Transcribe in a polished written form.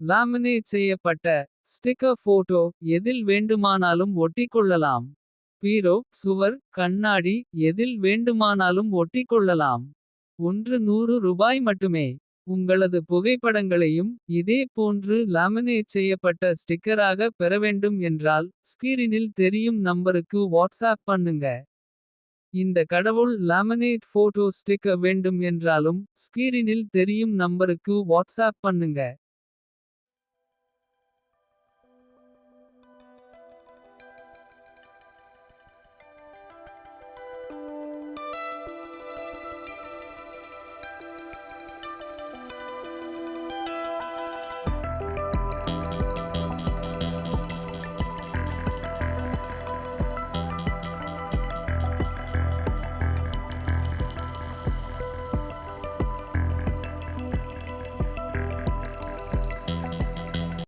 Laminate செய்யப்பட்ட sticker photo எதில் வேண்டுமானாலும் ஒட்டிக்கொள்ளலாம். பீரோ சுவர் கண்ணாடி எதில் வேண்டுமானாலும் ஒட்டிக்கொள்ளலாம். ஒன்று ரூபாய் மட்டுமே. உங்களது புகைப்படங்களையும் இதே போன்று லாமினேட் செய்யப்பட்ட ஸ்டிக்கராக பெறவேண்டும் என்றால். ஸ்கிரீனில் தெரியும் நம்பருக்கு வாட்ஸ்ஆப் பண்ணுங்க. இந்த கடவுள் லாமினேட் போட்டோ ஸ்டிக்கர் வேண்டும் என்றாலும். ஸ்கிரீனில் தெரியும் நம்பருக்கு வாட்ஸ்ஆப் பண்ணுங்க.